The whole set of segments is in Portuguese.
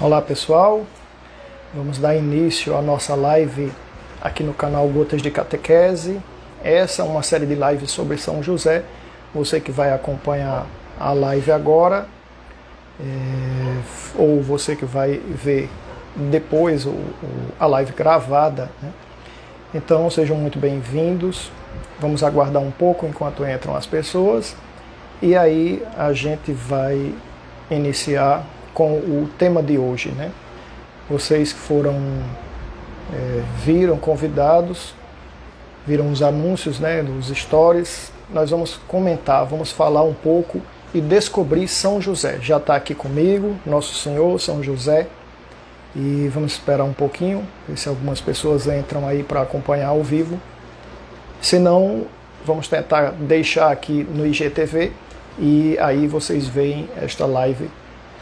Olá pessoal, vamos dar início à nossa live aqui no canal Gotas de Catequese. Essa é uma série de lives sobre São José. Você que vai acompanhar a live agora, ou você que vai ver depois a live gravada, né? Então sejam muito bem-vindos. Vamos aguardar um pouco enquanto entram as pessoas e aí a gente vai iniciar com o tema de hoje, né? Vocês que foram viram convidados, viram os anúncios, né, dos stories. Nós vamos comentar, vamos falar um pouco e descobrir São José. Já está aqui comigo, Nosso Senhor, São José. E vamos esperar um pouquinho, ver se algumas pessoas entram aí para acompanhar ao vivo. Se não, vamos tentar deixar aqui no IGTV e aí vocês veem esta live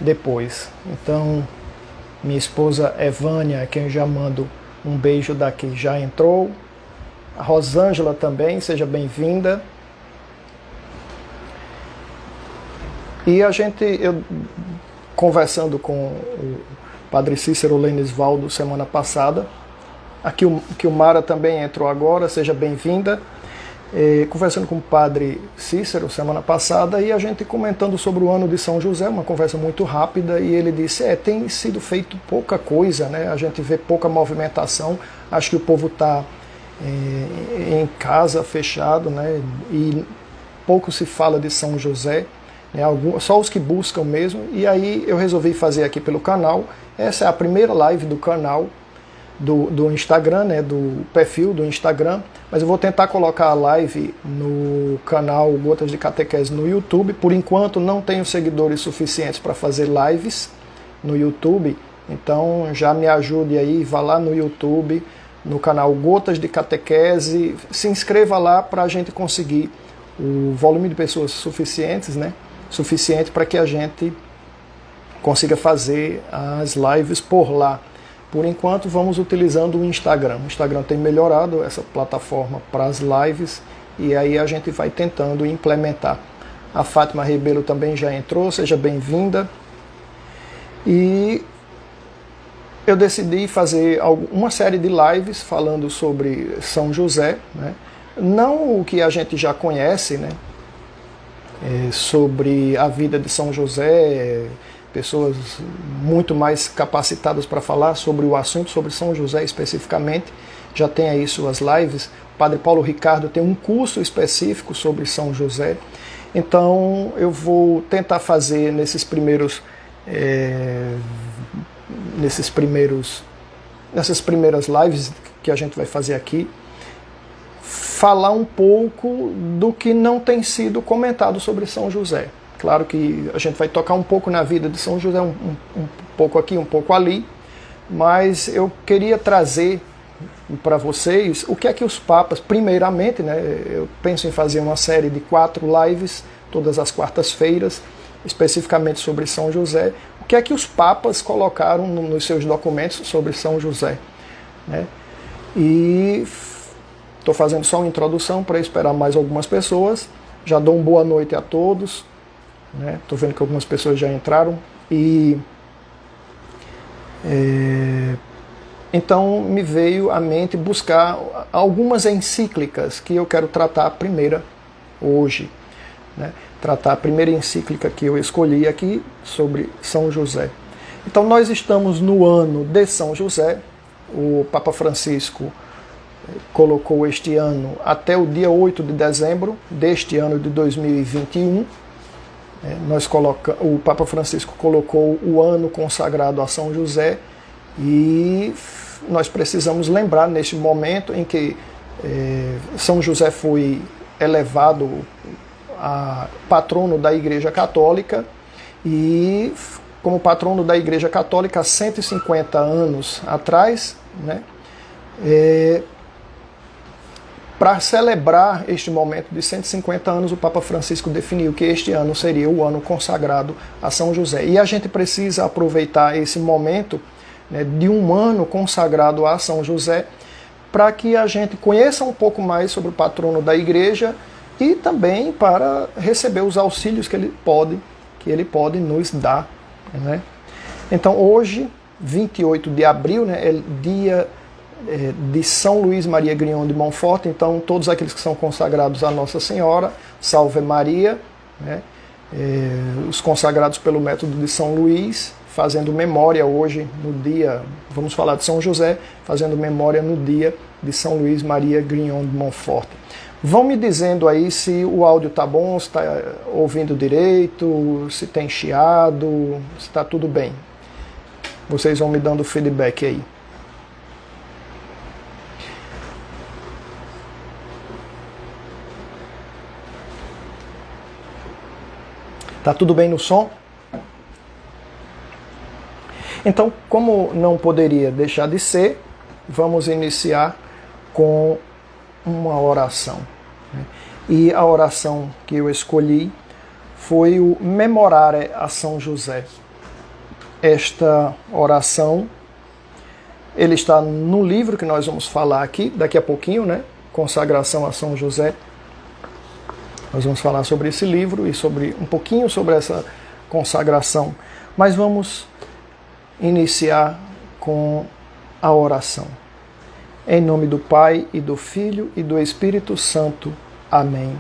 depois. Então, minha esposa Evânia, quem já mando um beijo daqui, já entrou. A Rosângela também, seja bem-vinda. E eu conversando com o Padre Cícero Lenisvaldo semana passada, aqui o Mara também entrou agora, seja bem-vinda. Conversando com o Padre Cícero semana passada e a gente comentando sobre o ano de São José, uma conversa muito rápida, e ele disse, tem sido feito pouca coisa, né? A gente vê pouca movimentação, acho que o povo está em casa, fechado, né? E pouco se fala de São José, né? Só os que buscam mesmo, e aí eu resolvi fazer aqui pelo canal. Essa é a primeira live do canal, do Instagram, né, do perfil do Instagram, mas eu vou tentar colocar a live no canal Gotas de Catequese no YouTube. Por enquanto não tenho seguidores suficientes para fazer lives no YouTube, então já me ajude aí, vá lá no YouTube, no canal Gotas de Catequese, se inscreva lá para a gente conseguir o volume de pessoas suficientes, né, suficiente para que a gente consiga fazer as lives por lá. Por enquanto vamos utilizando o Instagram. O Instagram tem melhorado essa plataforma para as lives e aí a gente vai tentando implementar. A Fátima Rebelo também já entrou, seja bem-vinda. E eu decidi fazer uma série de lives falando sobre São José, né? Não o que a gente já conhece, né? Sobre a vida de São José, pessoas muito mais capacitadas para falar sobre o assunto, sobre São José especificamente, já tem aí suas lives. O Padre Paulo Ricardo tem um curso específico sobre São José. Então eu vou tentar fazer nessas primeiras lives que a gente vai fazer aqui, falar um pouco do que não tem sido comentado sobre São José. Claro que a gente vai tocar um pouco na vida de São José, um pouco aqui, um pouco ali, mas eu queria trazer para vocês o que é que os papas, primeiramente, né, eu penso em fazer uma série de 4 lives, todas as quartas-feiras, especificamente sobre São José, o que é que os papas colocaram nos seus documentos sobre São José, né? E estou fazendo só uma introdução para esperar mais algumas pessoas. Já dou uma boa noite a todos. Estou vendo que algumas pessoas já entraram e então me veio à mente buscar algumas encíclicas que eu quero tratar a primeira hoje, né? Tratar a primeira encíclica que eu escolhi aqui sobre São José. Então nós estamos no ano de São José. O Papa Francisco colocou este ano até o dia 8 de dezembro deste ano de 2021. O Papa Francisco colocou o ano consagrado a São José e nós precisamos lembrar neste momento em que São José foi elevado a patrono da Igreja Católica e como patrono da Igreja Católica há 150 anos atrás, né, para celebrar este momento de 150 anos, o Papa Francisco definiu que este ano seria o ano consagrado a São José. E a gente precisa aproveitar esse momento, né, de um ano consagrado a São José, para que a gente conheça um pouco mais sobre o patrono da Igreja e também para receber os auxílios que ele pode nos dar, né? Então hoje, 28 de abril, né, é dia de São Luís Maria Grignion de Montfort. Então todos aqueles que são consagrados a Nossa Senhora, Salve Maria, né, os consagrados pelo método de São Luís, fazendo memória hoje no dia, vamos falar de São José, fazendo memória no dia de São Luís Maria Grignion de Montfort. Vão me dizendo aí se o áudio tá bom, se está ouvindo direito, se tem chiado, se está tudo bem. Vocês vão me dando feedback aí. Tá tudo bem no som? Então, como não poderia deixar de ser, vamos iniciar com uma oração. E a oração que eu escolhi foi o Memorare a São José. Esta oração, ele está no livro que nós vamos falar aqui, daqui a pouquinho, né? Consagração a São José. Nós vamos falar sobre esse livro e sobre um pouquinho sobre essa consagração. Mas vamos iniciar com a oração. Em nome do Pai, e do Filho, e do Espírito Santo. Amém.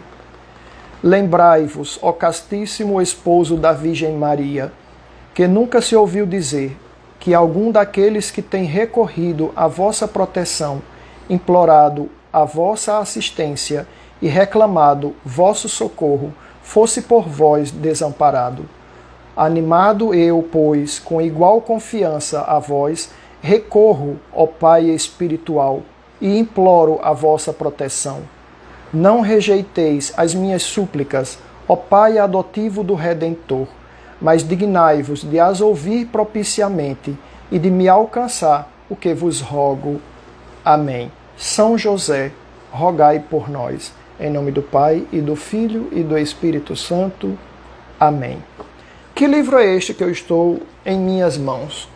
Lembrai-vos, ó castíssimo esposo da Virgem Maria, que nunca se ouviu dizer que algum daqueles que tem recorrido à vossa proteção, implorado a vossa assistência e reclamado vosso socorro, fosse por vós desamparado. Animado eu, pois, com igual confiança a vós, recorro, ó Pai espiritual, e imploro a vossa proteção. Não rejeiteis as minhas súplicas, ó Pai adotivo do Redentor, mas dignai-vos de as ouvir propiciamente e de me alcançar o que vos rogo. Amém. São José, rogai por nós. Em nome do Pai, e do Filho, e do Espírito Santo. Amém. Que livro é este que eu estou em minhas mãos?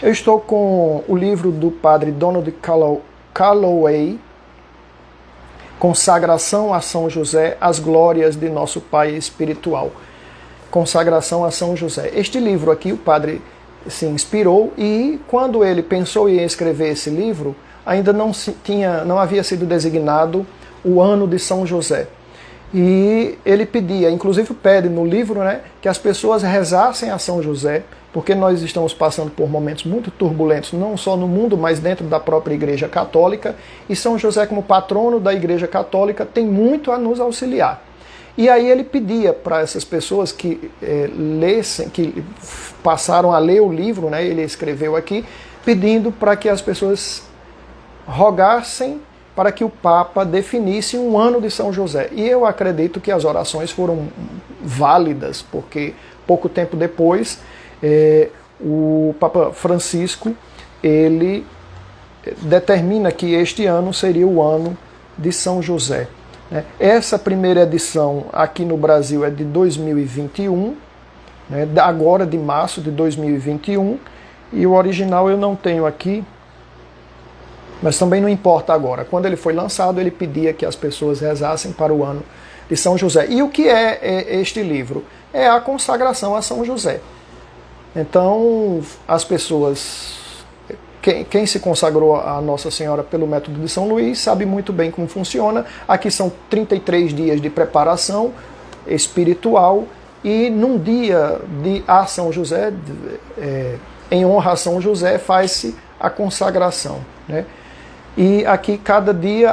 Eu estou com o livro do padre Donald Calloway, Consagração a São José, as glórias de nosso Pai espiritual. Consagração a São José. Este livro aqui, o padre se inspirou e quando ele pensou em escrever esse livro, ainda não havia sido designado o ano de São José. E ele pedia, inclusive pede no livro, né, que as pessoas rezassem a São José, porque nós estamos passando por momentos muito turbulentos, não só no mundo, mas dentro da própria Igreja Católica, e São José, como patrono da Igreja Católica, tem muito a nos auxiliar. E aí ele pedia para essas pessoas que lessem, que passaram a ler o livro, né, ele escreveu aqui, pedindo para que as pessoas rogassem para que o Papa definisse um ano de São José. E eu acredito que as orações foram válidas, porque pouco tempo depois o Papa Francisco ele determina que este ano seria o ano de São José. Essa primeira edição aqui no Brasil é de 2021, né, agora de março de 2021, e o original eu não tenho aqui, mas também não importa agora. Quando ele foi lançado, ele pedia que as pessoas rezassem para o ano de São José. E o que é este livro? É a consagração a São José. Então, as pessoas, quem se consagrou a Nossa Senhora pelo método de São Luís, sabe muito bem como funciona. Aqui são 33 dias de preparação espiritual e num dia a São José, em honra a São José, faz-se a consagração, né? E aqui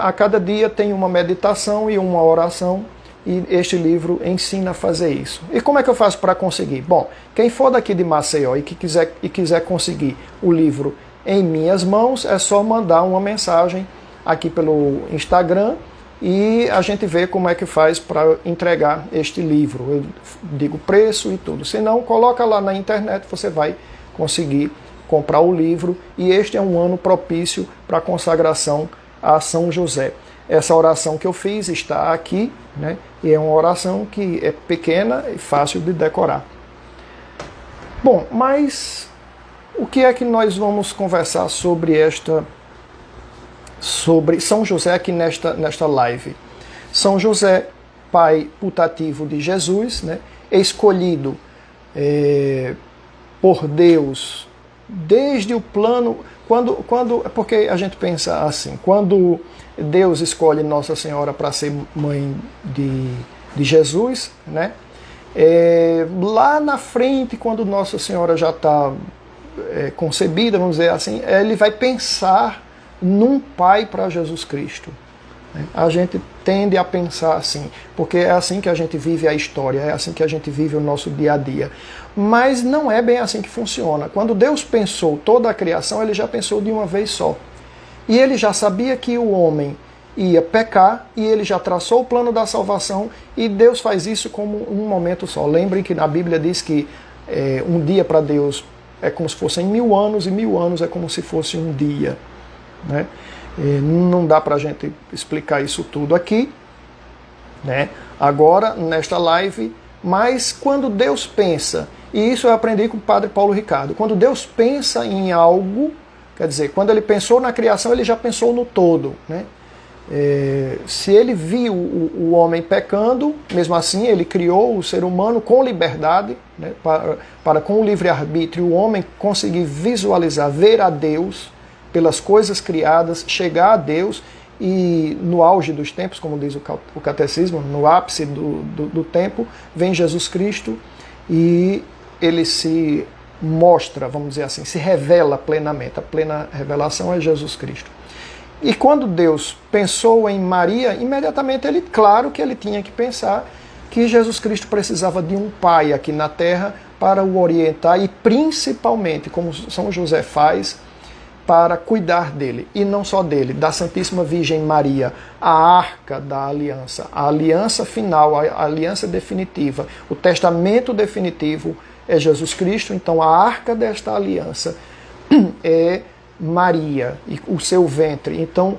a cada dia tem uma meditação e uma oração, e este livro ensina a fazer isso. E como é que eu faço para conseguir? Bom, quem for daqui de Maceió e quiser conseguir o livro em minhas mãos, é só mandar uma mensagem aqui pelo Instagram e a gente vê como é que faz para entregar este livro. Eu digo preço e tudo. Se não, coloca lá na internet, você vai conseguir comprar o livro, e este é um ano propício para a consagração a São José. Essa oração que eu fiz está aqui, né? E é uma oração que é pequena e fácil de decorar. Bom, mas o que é que nós vamos conversar sobre São José aqui nesta live? São José, pai putativo de Jesus, né? Escolhido por Deus, desde o plano, porque a gente pensa assim, quando Deus escolhe Nossa Senhora para ser mãe de Jesus, né? Lá na frente, quando Nossa Senhora já está concebida, vamos dizer assim, ele vai pensar num pai para Jesus Cristo. A gente tende a pensar assim, porque é assim que a gente vive a história, é assim que a gente vive o nosso dia a dia. Mas não é bem assim que funciona. Quando Deus pensou toda a criação, ele já pensou de uma vez só. E ele já sabia que o homem ia pecar, e ele já traçou o plano da salvação, e Deus faz isso como um momento só. Lembrem que na Bíblia diz que um dia para Deus é como se fossem 1000 anos, e 1000 anos é como se fosse um dia, né? Não dá para a gente explicar isso tudo aqui, né? Agora, nesta live, mas quando Deus pensa, e isso eu aprendi com o padre Paulo Ricardo, quando Deus pensa em algo, quer dizer, quando ele pensou na criação, ele já pensou no todo, né? Se ele viu o homem pecando, mesmo assim ele criou o ser humano com liberdade, né, para com o livre-arbítrio o homem conseguir visualizar, ver a Deus pelas coisas criadas, chegar a Deus, e no auge dos tempos, como diz o catecismo, no ápice do tempo, vem Jesus Cristo e ele se mostra, vamos dizer assim, se revela plenamente. A plena revelação é Jesus Cristo. E quando Deus pensou em Maria, imediatamente claro que ele tinha que pensar que Jesus Cristo precisava de um pai aqui na terra para o orientar e principalmente, como São José faz, para cuidar dele, e não só dele, da Santíssima Virgem Maria, a arca da aliança, a aliança final, a aliança definitiva, o testamento definitivo é Jesus Cristo. Então a arca desta aliança é Maria e o seu ventre. Então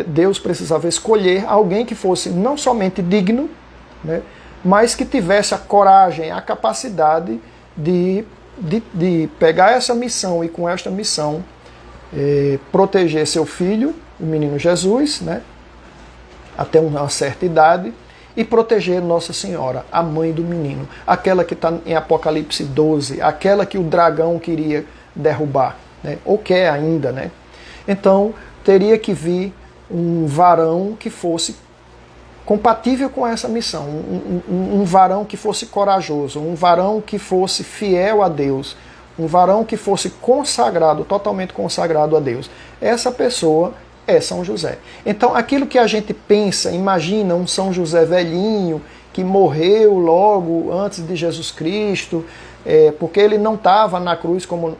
Deus precisava escolher alguém que fosse não somente digno, né, mas que tivesse a coragem, a capacidade de pegar essa missão, e com esta missão proteger seu filho, o menino Jesus, né, até uma certa idade, e proteger Nossa Senhora, a mãe do menino, aquela que está em Apocalipse 12, aquela que o dragão queria derrubar, né, ou quer ainda, né? Então teria que vir um varão que fosse compatível com essa missão, um varão que fosse corajoso, um varão que fosse fiel a Deus, um varão que fosse consagrado, totalmente consagrado a Deus. Essa pessoa é São José. Então aquilo que a gente pensa, imagina um São José velhinho que morreu logo antes de Jesus Cristo, porque ele não estava na cruz como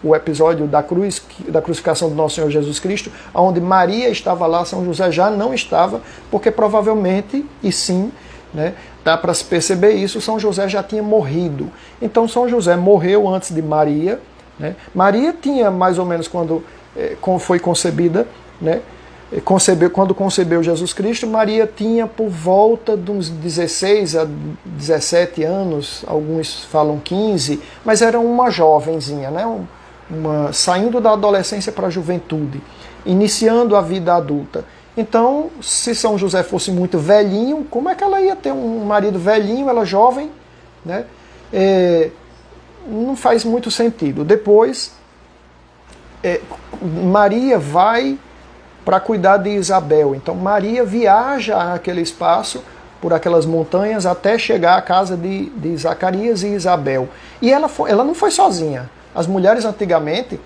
o episódio da crucificação do Nosso Senhor Jesus Cristo, onde Maria estava lá, São José já não estava, porque provavelmente, e sim, né, dá para se perceber isso, São José já tinha morrido. Então São José morreu antes de Maria, né? Maria tinha mais ou menos quando foi concebida, né? Quando concebeu Jesus Cristo, Maria tinha por volta de uns 16 a 17 anos, alguns falam 15, mas era uma jovenzinha, né? Saindo da adolescência para a juventude, iniciando a vida adulta. Então, se São José fosse muito velhinho, como é que ela ia ter um marido velhinho, ela jovem, né? Não faz muito sentido. Depois, Maria vai para cuidar de Isabel. Então Maria viaja aquele espaço, por aquelas montanhas, até chegar à casa de Zacarias e Isabel. E ela não foi sozinha. As mulheres antigamente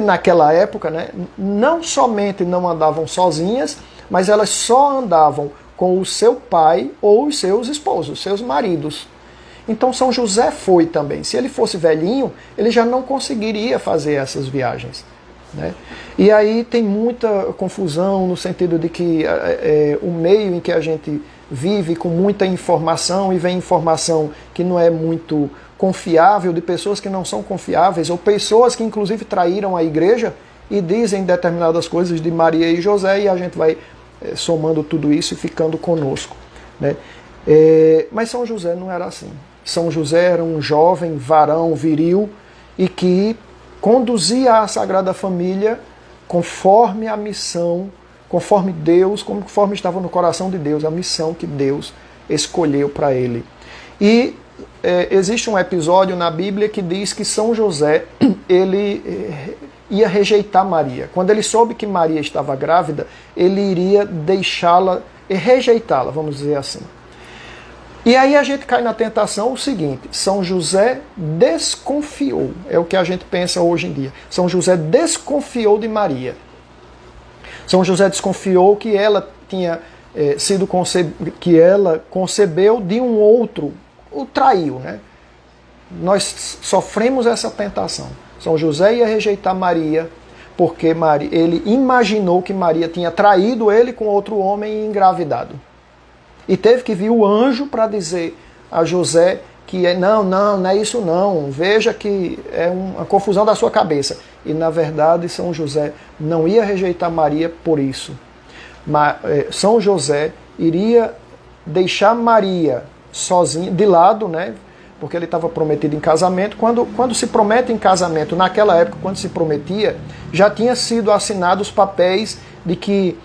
naquela época, né, não somente não andavam sozinhas, mas elas só andavam com o seu pai ou os seus esposos, seus maridos. Então São José foi também. Se ele fosse velhinho, ele já não conseguiria fazer essas viagens, né? E aí tem muita confusão no sentido de que o meio em que a gente vive com muita informação, e vem informação que não é muito confiável, de pessoas que não são confiáveis, ou pessoas que inclusive traíram a igreja e dizem determinadas coisas de Maria e José, e a gente vai somando tudo isso e ficando conosco, né? Mas São José não era assim. São José era um jovem varão viril e que conduzia a Sagrada Família conforme a missão, conforme Deus, conforme estava no coração de Deus, a missão que Deus escolheu para ele. E existe um episódio na Bíblia que diz que São José ele ia rejeitar Maria. Quando ele soube que Maria estava grávida, ele iria deixá-la, rejeitá-la, vamos dizer assim. E aí a gente cai na tentação o seguinte: São José desconfiou, é o que a gente pensa hoje em dia. São José desconfiou de Maria. São José desconfiou que ela tinha que ela concebeu de um outro, o traiu, né? Nós sofremos essa tentação. São José ia rejeitar Maria, porque ele imaginou que Maria tinha traído ele com outro homem e engravidado. E teve que vir o anjo para dizer a José que não é isso não, veja que é uma confusão da sua cabeça. E na verdade São José não ia rejeitar Maria por isso. São José iria deixar Maria sozinha, de lado, né? Porque ele estava prometido em casamento. Quando se promete em casamento, naquela época, quando se prometia, já tinha sido assinados os papéis de que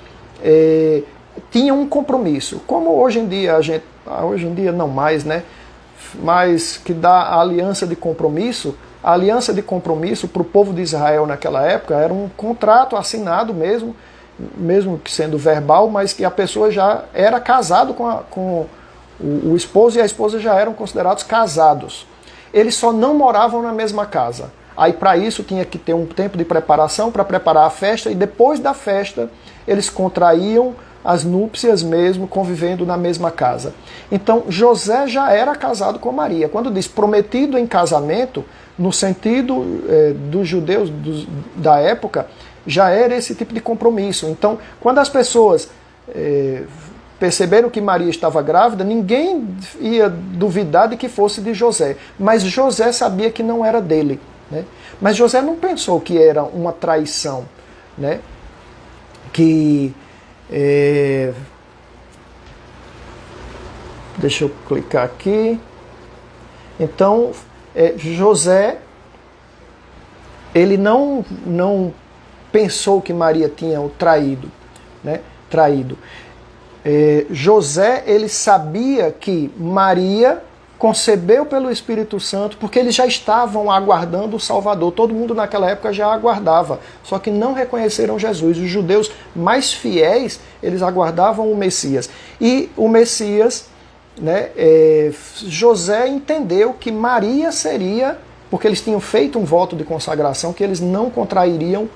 tinha um compromisso. Como hoje em dia hoje em dia não mais, né? Mas que dá a aliança de compromisso. A aliança de compromisso para o povo de Israel naquela época era um contrato assinado mesmo que sendo verbal, mas que a pessoa já era casado com o esposo e a esposa já eram considerados casados. Eles só não moravam na mesma casa. Aí para isso tinha que ter um tempo de preparação para preparar a festa, e depois da festa eles contraíam as núpcias mesmo, convivendo na mesma casa. Então José já era casado com Maria. Quando diz prometido em casamento, no sentido dos judeus da época, já era esse tipo de compromisso. Então, quando as pessoas perceberam que Maria estava grávida, ninguém ia duvidar de que fosse de José. Mas José sabia que não era dele, né? Mas José não pensou que era uma traição, né? Deixa eu clicar aqui. Então, José, ele não pensou que Maria tinha o traído, né? José, ele sabia que Maria concebeu pelo Espírito Santo, porque eles já estavam aguardando o Salvador. Todo mundo naquela época já aguardava, só que não reconheceram Jesus. Os judeus mais fiéis, eles aguardavam o Messias. E o Messias, né, José entendeu que Maria seria, porque eles tinham feito um voto de consagração, que eles não contrairiam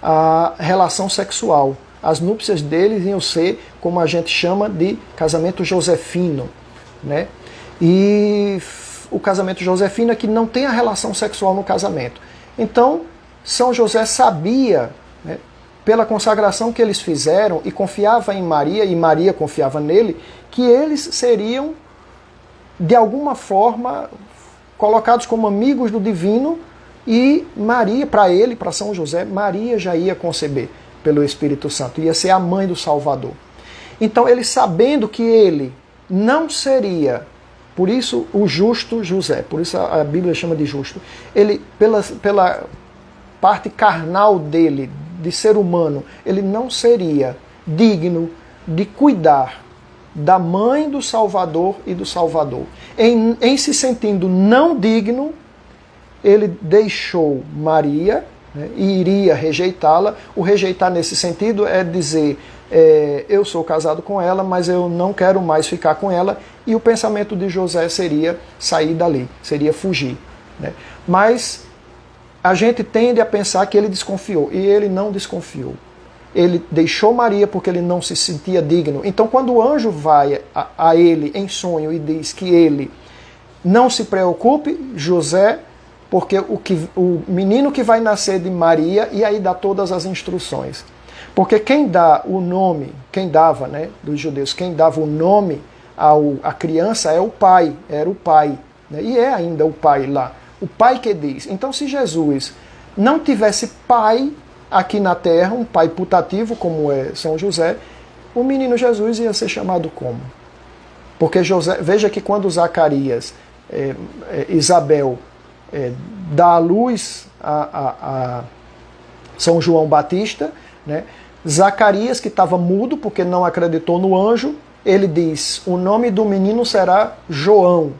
a relação sexual. As núpcias deles iam ser, como a gente chama, de casamento josefino, né? E o casamento josefino é que não tem a relação sexual no casamento. Então, São José sabia, né, pela consagração que eles fizeram, e confiava em Maria, e Maria confiava nele, que eles seriam, de alguma forma, colocados como amigos do divino, e Maria, para São José, Maria já ia conceber pelo Espírito Santo, ia ser a mãe do Salvador. Então, ele sabendo que ele não seria, por isso o justo José, por isso a Bíblia chama de justo, ele, pela parte carnal dele, de ser humano, ele não seria digno de cuidar da mãe do Salvador e do Salvador. Em se sentindo não digno, ele deixou Maria, né, e iria rejeitá-la. O rejeitar nesse sentido é dizer, eu sou casado com ela, mas eu não quero mais ficar com ela, e o pensamento de José seria sair dali, seria fugir, né? Mas a gente tende a pensar que ele desconfiou, e ele não desconfiou. Ele deixou Maria porque ele não se sentia digno. Então, quando o anjo vai a ele em sonho e diz que ele não se preocupe, José, porque o menino que vai nascer de Maria, e aí dá todas as instruções. Porque quem dá o nome, quem dava, né, dos judeus, quem dava o nome à criança é o pai, era o pai, né, e é ainda o pai lá. O pai que diz. Então, se Jesus não tivesse pai aqui na terra, um pai putativo como é São José, o menino Jesus ia ser chamado como? Porque José, veja que quando Zacarias, Isabel, dá à luz a São João Batista, né, Zacarias, que estava mudo porque não acreditou no anjo, ele diz, o nome do menino será João.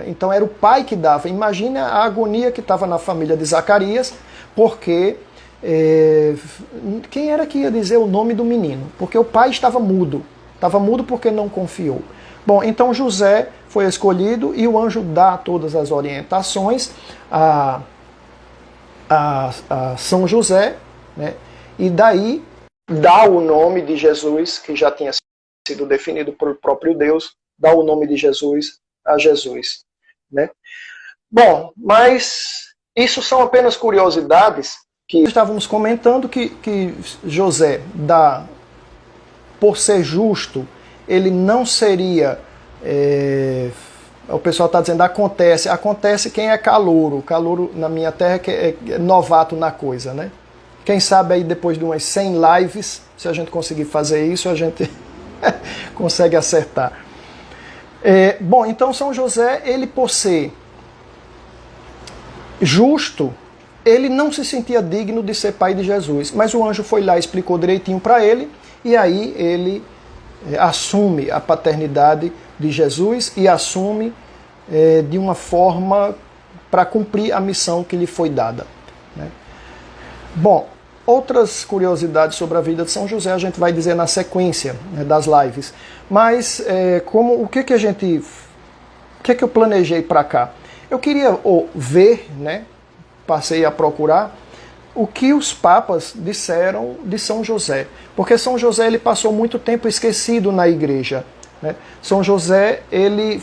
Então era o pai que dava. Imagina a agonia que estava na família de Zacarias, porque quem era que ia dizer o nome do menino? Porque o pai estava mudo. Estava mudo porque não confiou. Bom, então José foi escolhido e o anjo dá todas as orientações a São José, né? E daí dá o nome de Jesus, que já tinha sido definido pelo próprio Deus, dá o nome de Jesus a Jesus, né? Bom, mas isso são apenas curiosidades que estávamos comentando que José por ser justo, ele não seria... o pessoal está dizendo acontece quem é calouro. Calouro na minha terra é novato na coisa, né? Quem sabe aí depois de umas 100 lives, se a gente conseguir fazer isso, a gente consegue acertar. Bom, então São José, ele por ser justo, ele não se sentia digno de ser pai de Jesus, mas o anjo foi lá e explicou direitinho para ele, e aí ele assume a paternidade de Jesus e assume de uma forma para cumprir a missão que lhe foi dada, né? Bom, outras curiosidades sobre a vida de São José a gente vai dizer na sequência, né, das lives, mas o que eu planejei para cá? Eu queria ver, né, passei a procurar o que os papas disseram de São José, porque São José ele passou muito tempo esquecido na igreja, né? São José, ele,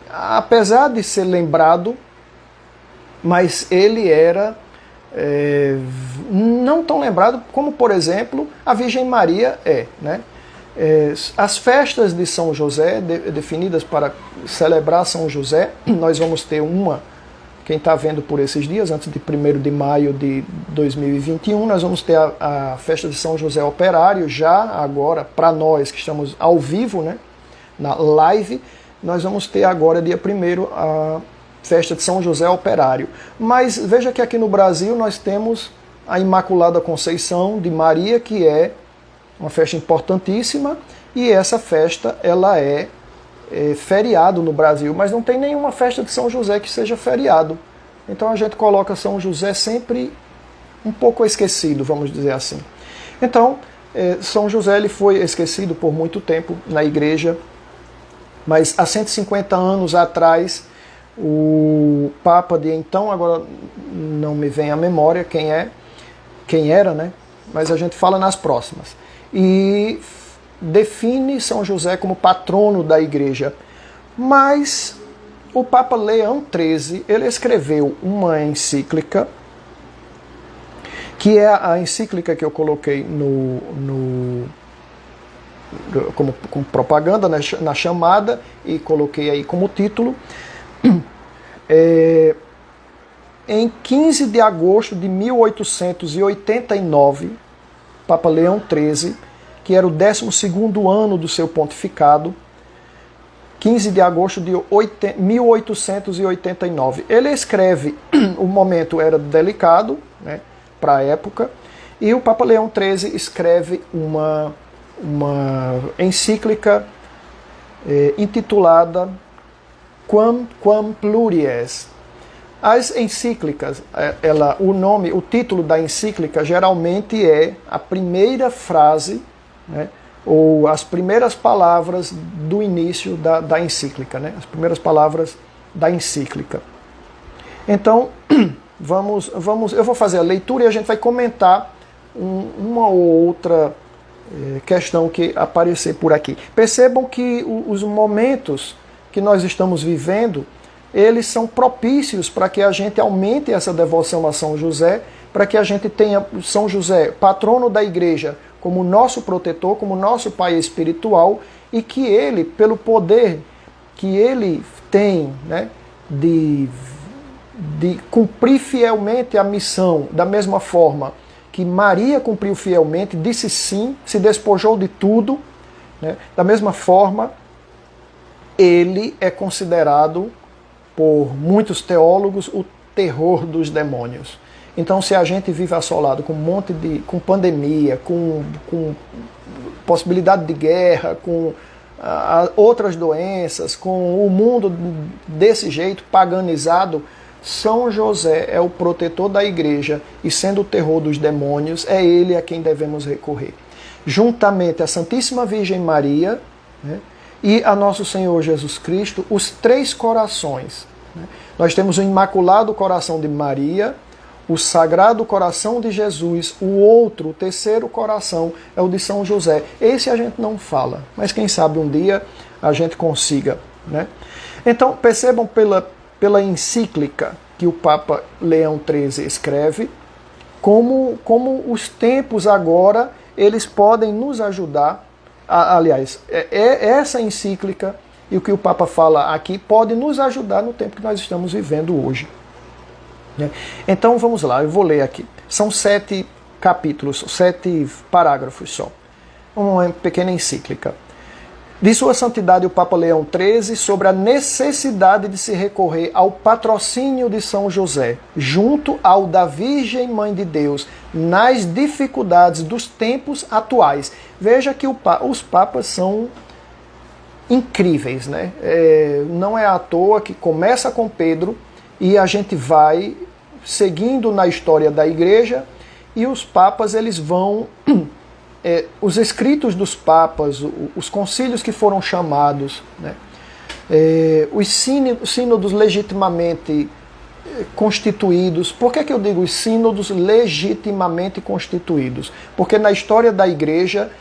apesar de ser lembrado, mas ele era não tão lembrado como, por exemplo, a Virgem Maria né? As festas de São José, definidas para celebrar São José, nós vamos ter uma, quem está vendo por esses dias, antes de 1º de maio de 2021, nós vamos ter a festa de São José Operário, já agora, para nós que estamos ao vivo, né, na live, nós vamos ter agora, dia 1º, a festa de São José Operário. Mas veja que aqui no Brasil nós temos a Imaculada Conceição de Maria, que é uma festa importantíssima, e essa festa ela é feriado no Brasil, mas não tem nenhuma festa de São José que seja feriado. Então a gente coloca São José sempre um pouco esquecido, vamos dizer assim. Então, São José ele foi esquecido por muito tempo na igreja, mas há 150 anos atrás, o Papa de então, agora não me vem à memória quem era, né? Mas a gente fala nas próximas. E define São José como patrono da igreja. Mas o Papa Leão XIII, ele escreveu uma encíclica, que é a encíclica que eu coloquei como propaganda, né, na chamada, e coloquei aí como título, em 15 de agosto de 1889, Papa Leão XIII, que era o 12º ano do seu pontificado, 15 de agosto de 1889. Ele escreve, o momento era delicado, né, para a época, e o Papa Leão XIII escreve uma encíclica intitulada Quam Pluries. As encíclicas, o título da encíclica geralmente é a primeira frase, né, ou as primeiras palavras do início da encíclica, né, as primeiras palavras da encíclica. Então, eu vou fazer a leitura e a gente vai comentar uma ou outra questão que aparecer por aqui. Percebam que os momentos que nós estamos vivendo, eles são propícios para que a gente aumente essa devoção a São José, para que a gente tenha São José, patrono da igreja, como nosso protetor, como nosso pai espiritual, e que ele, pelo poder que ele tem, né, de cumprir fielmente a missão, da mesma forma que Maria cumpriu fielmente, disse sim, se despojou de tudo, né, da mesma forma, ele é considerado por muitos teólogos o terror dos demônios. Então, se a gente vive assolado com pandemia, com possibilidade de guerra, com outras doenças, com o mundo desse jeito, paganizado, São José é o protetor da igreja e, sendo o terror dos demônios, é ele a quem devemos recorrer. Juntamente à Santíssima Virgem Maria, né, e a Nosso Senhor Jesus Cristo, os três corações. Né? Nós temos o Imaculado Coração de Maria, o Sagrado Coração de Jesus, o terceiro coração, é o de São José. Esse a gente não fala, mas quem sabe um dia a gente consiga. Né? Então, percebam pela encíclica que o Papa Leão XIII escreve, como os tempos agora eles podem nos ajudar. Aliás, essa encíclica e o que o Papa fala aqui pode nos ajudar no tempo que nós estamos vivendo hoje. Então vamos lá, eu vou ler aqui. São 7 capítulos, 7 parágrafos só. Uma pequena encíclica. De Sua Santidade o Papa Leão XIII sobre a necessidade de se recorrer ao patrocínio de São José, junto ao da Virgem Mãe de Deus, nas dificuldades dos tempos atuais. Veja que os papas são incríveis, né? Não é à toa que começa com Pedro e a gente vai seguindo na história da igreja, e os papas eles vão... os escritos dos papas, os concílios que foram chamados, né? Os sínodos legitimamente constituídos. Por que eu digo os sínodos legitimamente constituídos? Porque na história da igreja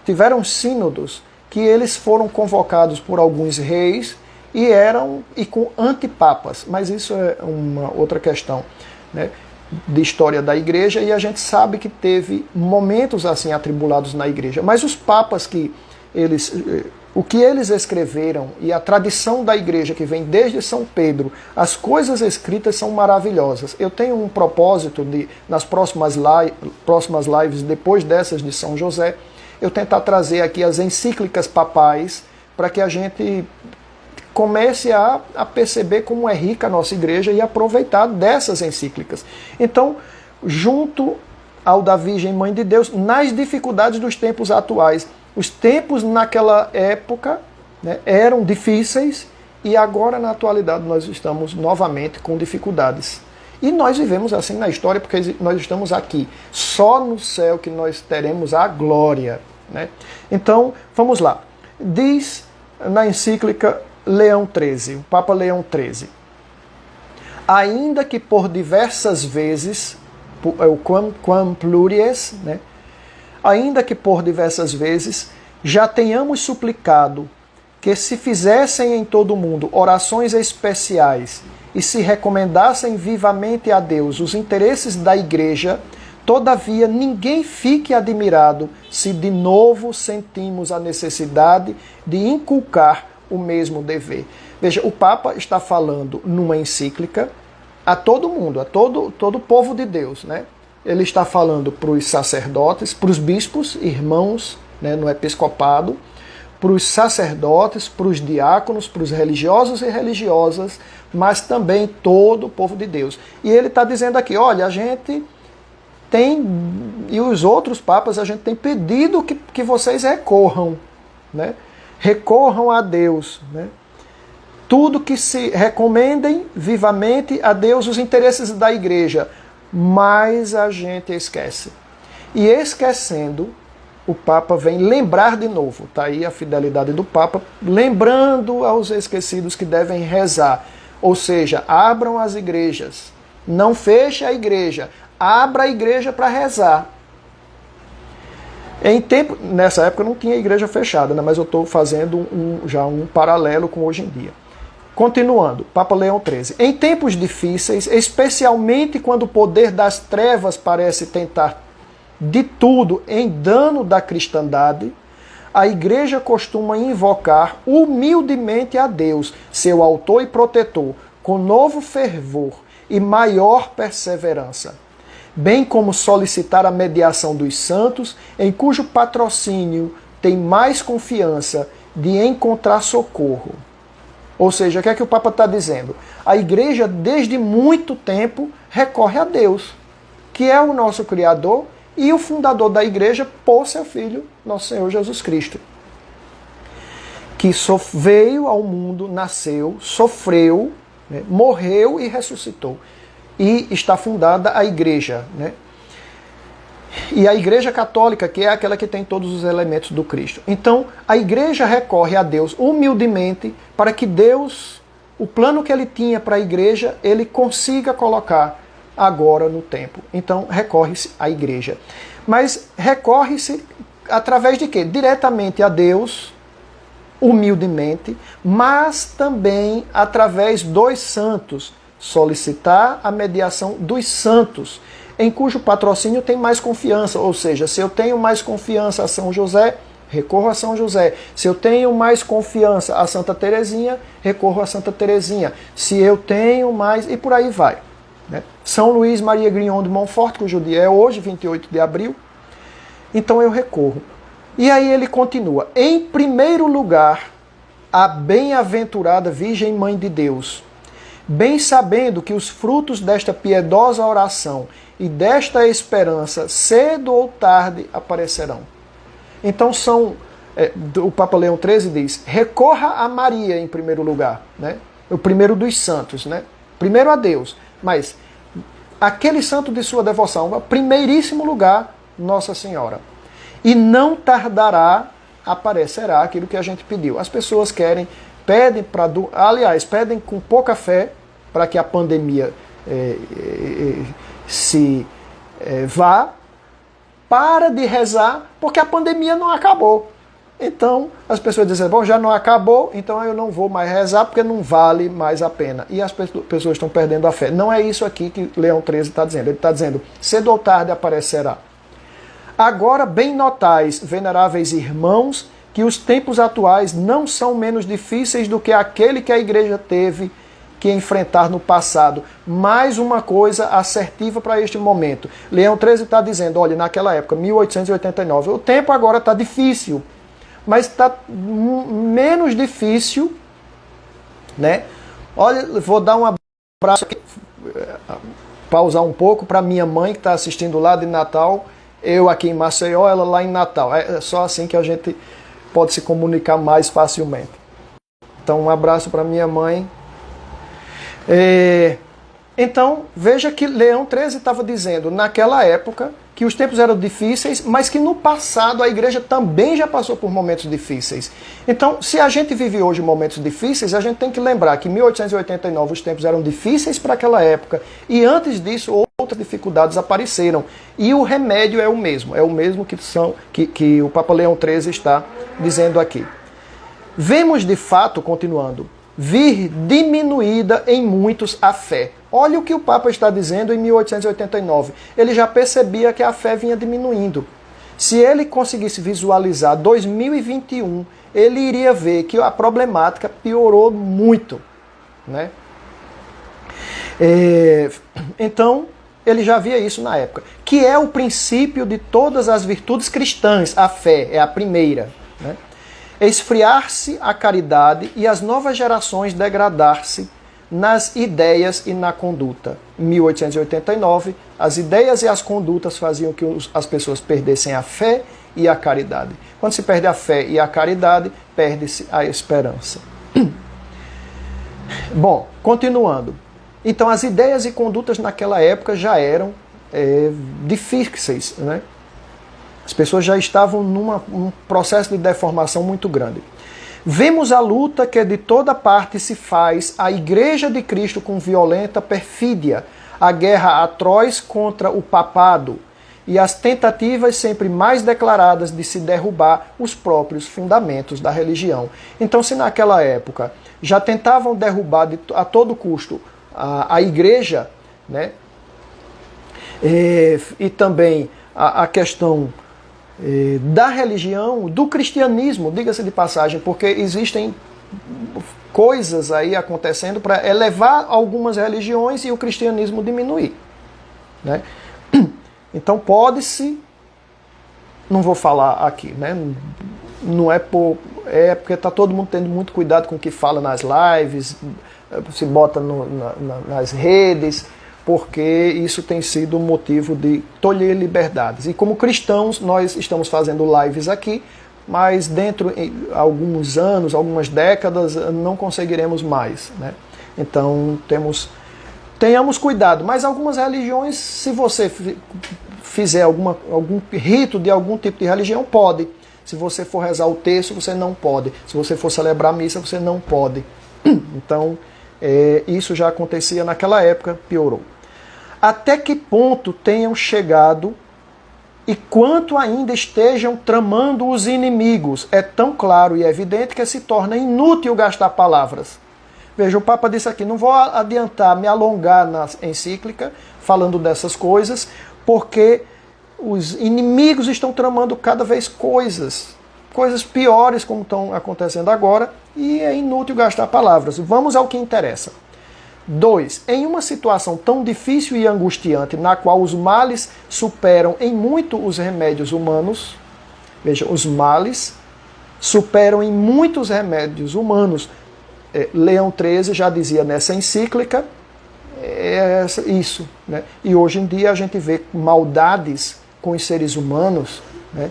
tiveram sínodos que eles foram convocados por alguns reis e com antipapas, mas isso é uma outra questão, né, de história da igreja, e a gente sabe que teve momentos assim atribulados na igreja, mas os papas o que eles escreveram e a tradição da igreja que vem desde São Pedro, as coisas escritas são maravilhosas. Eu tenho um propósito de, nas próximas lives, depois dessas de São José, eu tentar trazer aqui as encíclicas papais para que a gente comece a perceber como é rica a nossa igreja e aproveitar dessas encíclicas. Então, junto ao da Virgem Mãe de Deus, nas dificuldades dos tempos atuais. Os tempos naquela época, né, eram difíceis e agora na atualidade nós estamos novamente com dificuldades. E nós vivemos assim na história porque nós estamos aqui. Só no céu que nós teremos a glória. Né? Então, vamos lá. Diz na encíclica Leão XIII, o Papa Leão XIII, ainda que por diversas vezes, o quam pluries, né? Ainda que por diversas vezes já tenhamos suplicado que se fizessem em todo o mundo orações especiais e se recomendassem vivamente a Deus os interesses da Igreja, todavia ninguém fique admirado se de novo sentimos a necessidade de inculcar o mesmo dever. Veja, o Papa está falando numa encíclica a todo mundo, a todo o povo de Deus, né? Ele está falando para os sacerdotes, para os bispos, irmãos, né, no episcopado, para os sacerdotes, para os diáconos, para os religiosos e religiosas, mas também todo o povo de Deus. E ele está dizendo aqui, olha, a gente tem, e os outros papas, a gente tem pedido que vocês recorram, né? Recorram a Deus, né? Tudo que se recomendem vivamente a Deus os interesses da igreja, mas a gente esquece. E esquecendo, o Papa vem lembrar de novo, está aí a fidelidade do Papa, lembrando aos esquecidos que devem rezar. Ou seja, abram as igrejas, não feche a igreja, abra a igreja para rezar. Nessa época não tinha igreja fechada, né, mas eu estou fazendo já um paralelo com hoje em dia. Continuando, Papa Leão XIII. Em tempos difíceis, especialmente quando o poder das trevas parece tentar de tudo em dano da cristandade, a Igreja costuma invocar humildemente a Deus, seu autor e protetor, com novo fervor e maior perseverança, bem como solicitar a mediação dos santos, em cujo patrocínio tem mais confiança de encontrar socorro. Ou seja, o que é que o Papa está dizendo? A igreja, desde muito tempo, recorre a Deus, que é o nosso Criador e o fundador da igreja por seu Filho, nosso Senhor Jesus Cristo. que veio ao mundo, nasceu, sofreu, né, morreu e ressuscitou. E está fundada a igreja, né? E a igreja católica, que é aquela que tem todos os elementos do Cristo. Então, a igreja recorre a Deus humildemente para que Deus, o plano que ele tinha para a igreja, ele consiga colocar agora no tempo. Então, recorre-se à igreja. Mas recorre-se através de quê? Diretamente a Deus, humildemente, mas também através dos santos. Solicitar a mediação dos santos, em cujo patrocínio tem mais confiança. Ou seja, se eu tenho mais confiança a São José, recorro a São José. Se eu tenho mais confiança a Santa Teresinha, recorro a Santa Teresinha. Se eu tenho mais... e por aí vai, né? São Luís Maria Grignon de Montfort, cujo dia é hoje, 28 de abril. Então eu recorro. E aí ele continua. Em primeiro lugar, a bem-aventurada Virgem Mãe de Deus, bem sabendo que os frutos desta piedosa oração e desta esperança, cedo ou tarde, aparecerão. Então o Papa Leão XIII diz, recorra a Maria em primeiro lugar, né? O primeiro dos santos, né? Primeiro a Deus, mas aquele santo de sua devoção, primeiríssimo lugar, Nossa Senhora. E não tardará, aparecerá aquilo que a gente pediu. As pessoas pedem com pouca fé, para que a pandemia vá, para de rezar, porque a pandemia não acabou. Então, as pessoas dizem, bom, já não acabou, então eu não vou mais rezar, porque não vale mais a pena. E as pessoas estão perdendo a fé. Não é isso aqui que Leão XIII está dizendo. Ele está dizendo, cedo ou tarde aparecerá. Agora, bem notais, veneráveis irmãos, que os tempos atuais não são menos difíceis do que aquele que a igreja teve que enfrentar no passado. Mais uma coisa assertiva para este momento. Leão XIII está dizendo, olha, naquela época, 1889, o tempo agora está difícil, mas está menos difícil, né? Olha, vou dar um abraço aqui, pausar um pouco para minha mãe que está assistindo lá de Natal, eu aqui em Maceió, ela lá em Natal. É só assim que a gente pode se comunicar mais facilmente. Então, um abraço para minha mãe. Então, veja que Leão XIII estava dizendo, naquela época, que os tempos eram difíceis, mas que no passado a igreja também já passou por momentos difíceis. Então, se a gente vive hoje momentos difíceis, a gente tem que lembrar que em 1889 os tempos eram difíceis para aquela época, e antes disso outras dificuldades apareceram. E o remédio é o mesmo que o Papa Leão XIII está dizendo aqui. Vemos de fato, continuando, vir diminuída em muitos a fé. Olha o que o Papa está dizendo em 1889. Ele já percebia que a fé vinha diminuindo. Se ele conseguisse visualizar 2021, ele iria ver que a problemática piorou muito, né? Então, ele já via isso na época. Que é o princípio de todas as virtudes cristãs. A fé é a primeira, né? Esfriar-se a caridade e as novas gerações degradar-se nas ideias e na conduta. Em 1889, as ideias e as condutas faziam que as pessoas perdessem a fé e a caridade. Quando se perde a fé e a caridade, perde-se a esperança. Bom, continuando. Então, as ideias e condutas naquela época já eram difíceis, né? As pessoas já estavam num processo de deformação muito grande. Vemos a luta que de toda parte se faz a Igreja de Cristo com violenta perfídia, a guerra atroz contra o papado e as tentativas sempre mais declaradas de se derrubar os próprios fundamentos da religião. Então, se naquela época já tentavam derrubar a todo custo a Igreja, né? E também a questão da religião, do cristianismo, diga-se de passagem, porque existem coisas aí acontecendo para elevar algumas religiões e o cristianismo diminuir, né? Então pode-se, não vou falar aqui, né? Não é porque está todo mundo tendo muito cuidado com o que fala nas lives, se bota nas redes, porque isso tem sido motivo de tolher liberdades. E como cristãos, nós estamos fazendo lives aqui, mas dentro de alguns anos, algumas décadas, não conseguiremos mais, né? Então tenhamos cuidado. Mas algumas religiões, se você fizer algum rito de algum tipo de religião, pode. Se você for rezar o terço, você não pode. Se você for celebrar a missa, você não pode. Então, isso já acontecia naquela época, piorou. Até que ponto tenham chegado e quanto ainda estejam tramando os inimigos, é tão claro e evidente que se torna inútil gastar palavras. Veja, o Papa disse aqui, não vou adiantar, me alongar na encíclica, falando dessas coisas, porque os inimigos estão tramando cada vez coisas piores como estão acontecendo agora, e é inútil gastar palavras. Vamos ao que interessa. 2. Em uma situação tão difícil e angustiante, na qual os males superam em muito os remédios humanos, veja, os males superam em muitos remédios humanos. Leão XIII já dizia nessa encíclica isso, né? E hoje em dia a gente vê maldades com os seres humanos, né?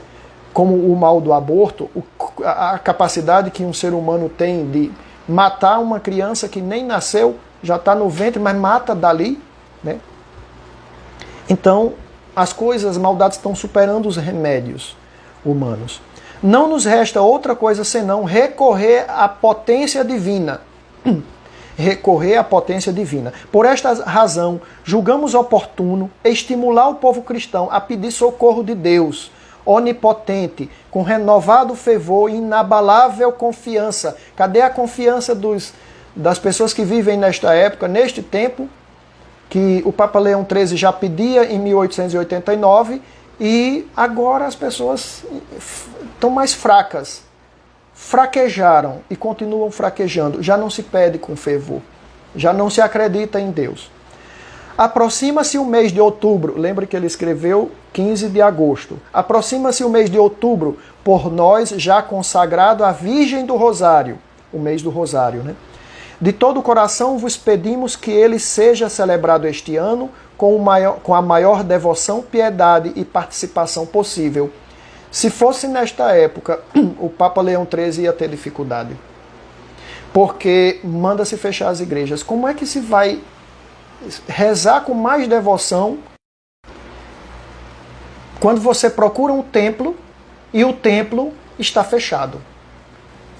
Como o mal do aborto, a capacidade que um ser humano tem de matar uma criança que nem nasceu, já está no ventre, mas mata dali, né? Então, as maldades estão superando os remédios humanos. Não nos resta outra coisa senão recorrer à potência divina. Recorrer à potência divina. Por esta razão, julgamos oportuno estimular o povo cristão a pedir socorro de Deus, onipotente, com renovado fervor e inabalável confiança. Cadê a confiança das pessoas que vivem nesta época, neste tempo, que o Papa Leão XIII já pedia em 1889, e agora as pessoas estão mais fracas. Fraquejaram e continuam fraquejando. Já não se pede com fervor. Já não se acredita em Deus. Aproxima-se o mês de outubro. Lembre que ele escreveu 15 de agosto. Aproxima-se o mês de outubro, por nós já consagrado à Virgem do Rosário. O mês do Rosário, né? De todo o coração vos pedimos que ele seja celebrado este ano com a maior devoção, piedade e participação possível. Se fosse nesta época, o Papa Leão XIII ia ter dificuldade. Porque manda-se fechar as igrejas. Como é que se vai rezar com mais devoção quando você procura um templo e o templo está fechado?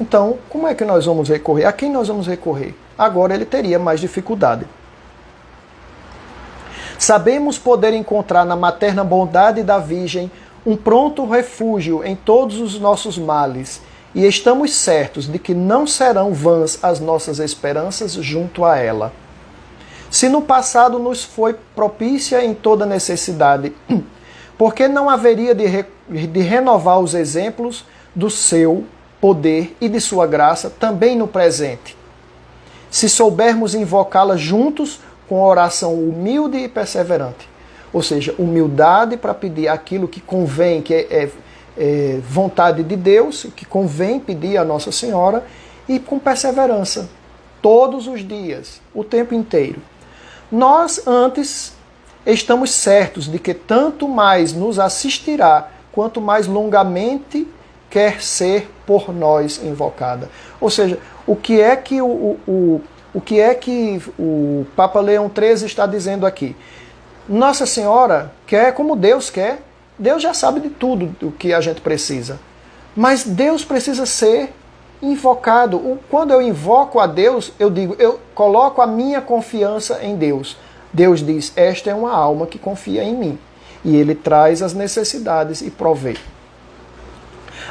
Então, como é que nós vamos recorrer? A quem nós vamos recorrer? Agora ele teria mais dificuldade. Sabemos poder encontrar na materna bondade da Virgem um pronto refúgio em todos os nossos males, e estamos certos de que não serão vãs as nossas esperanças junto a ela. Se no passado nos foi propícia em toda necessidade, por que não haveria de renovar os exemplos do seu poder e de sua graça também no presente? Se soubermos invocá-la juntos com oração humilde e perseverante. Ou seja, humildade para pedir aquilo que convém, que é vontade de Deus, que convém pedir a Nossa Senhora, e com perseverança, todos os dias, o tempo inteiro. Nós, antes, estamos certos de que tanto mais nos assistirá, quanto mais longamente quer ser por nós invocada. Ou seja, o que é que o Papa Leão XIII está dizendo aqui? Nossa Senhora quer como Deus quer. Deus já sabe de tudo o que a gente precisa. Mas Deus precisa ser invocado. Quando eu invoco a Deus, eu coloco a minha confiança em Deus. Deus diz, esta é uma alma que confia em mim. E Ele traz as necessidades e provê.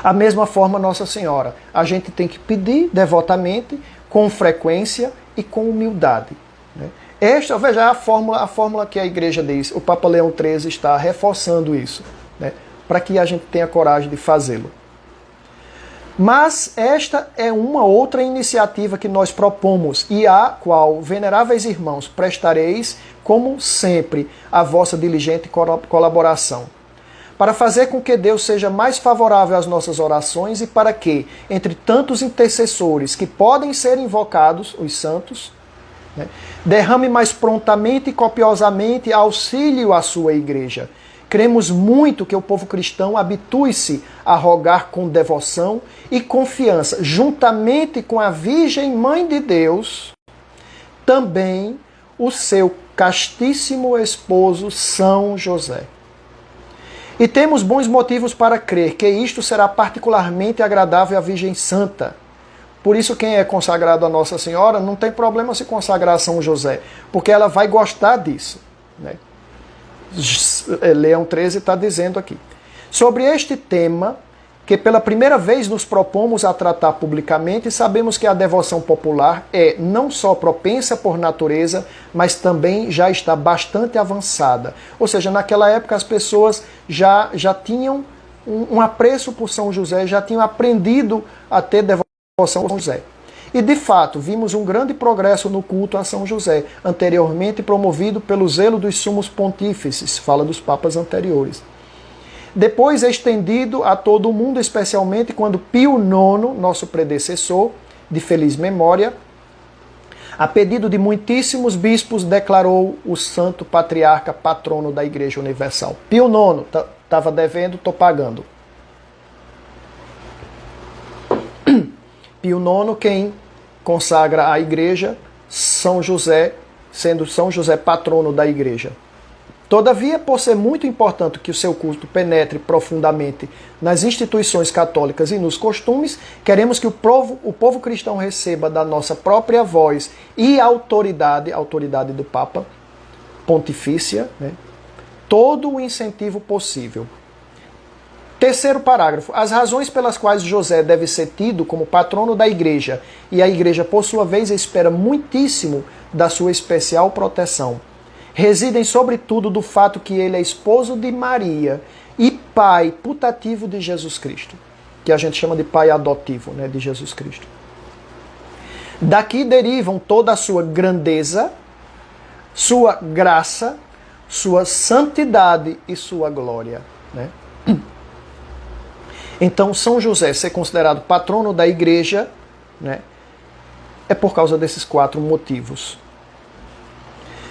A mesma forma, Nossa Senhora. A gente tem que pedir devotamente, com frequência e com humildade. Né? Esta, veja, a fórmula que a igreja diz. O Papa Leão XIII está reforçando isso, né? Para que a gente tenha coragem de fazê-lo. Mas esta é uma outra iniciativa que nós propomos e a qual, veneráveis irmãos, prestareis, como sempre, a vossa diligente colaboração, para fazer com que Deus seja mais favorável às nossas orações e para que, entre tantos intercessores que podem ser invocados, os santos, né, derrame mais prontamente e copiosamente auxílio à sua igreja, Cremos muito que o povo cristão habitue-se a rogar com devoção e confiança, juntamente com a Virgem Mãe de Deus, também o seu castíssimo esposo São José. E temos bons motivos para crer que isto será particularmente agradável à Virgem Santa. Por isso, quem é consagrado a Nossa Senhora não tem problema se consagrar a São José, porque ela vai gostar disso, né? Leão 13 está dizendo aqui. Sobre este tema, que pela primeira vez nos propomos a tratar publicamente, sabemos que a devoção popular é não só propensa por natureza, mas também já está bastante avançada. Ou seja, naquela época as pessoas já tinham um apreço por São José, já tinham aprendido a ter devoção a São José. E, de fato, vimos um grande progresso no culto a São José, anteriormente promovido pelo zelo dos sumos pontífices, fala dos papas anteriores. Depois estendido a todo o mundo, especialmente quando Pio IX, nosso predecessor, de feliz memória, a pedido de muitíssimos bispos, declarou o santo patriarca patrono da Igreja Universal. Pio IX, estava devendo, estou pagando. Pio IX, quem consagra a Igreja, São José, sendo São José patrono da Igreja. Todavia, por ser muito importante que o seu culto penetre profundamente nas instituições católicas e nos costumes, queremos que o povo cristão receba da nossa própria voz e autoridade do Papa Pontifícia, né, todo o incentivo possível. Terceiro parágrafo. As razões pelas quais José deve ser tido como patrono da Igreja e a Igreja, por sua vez, espera muitíssimo da sua especial proteção, residem sobretudo do fato que ele é esposo de Maria e pai putativo de Jesus Cristo, que a gente chama de pai adotivo, né, de Jesus Cristo. Daqui derivam toda a sua grandeza, sua graça, sua santidade e sua glória, né? Então, São José ser considerado patrono da Igreja, né, é por causa desses 4 motivos.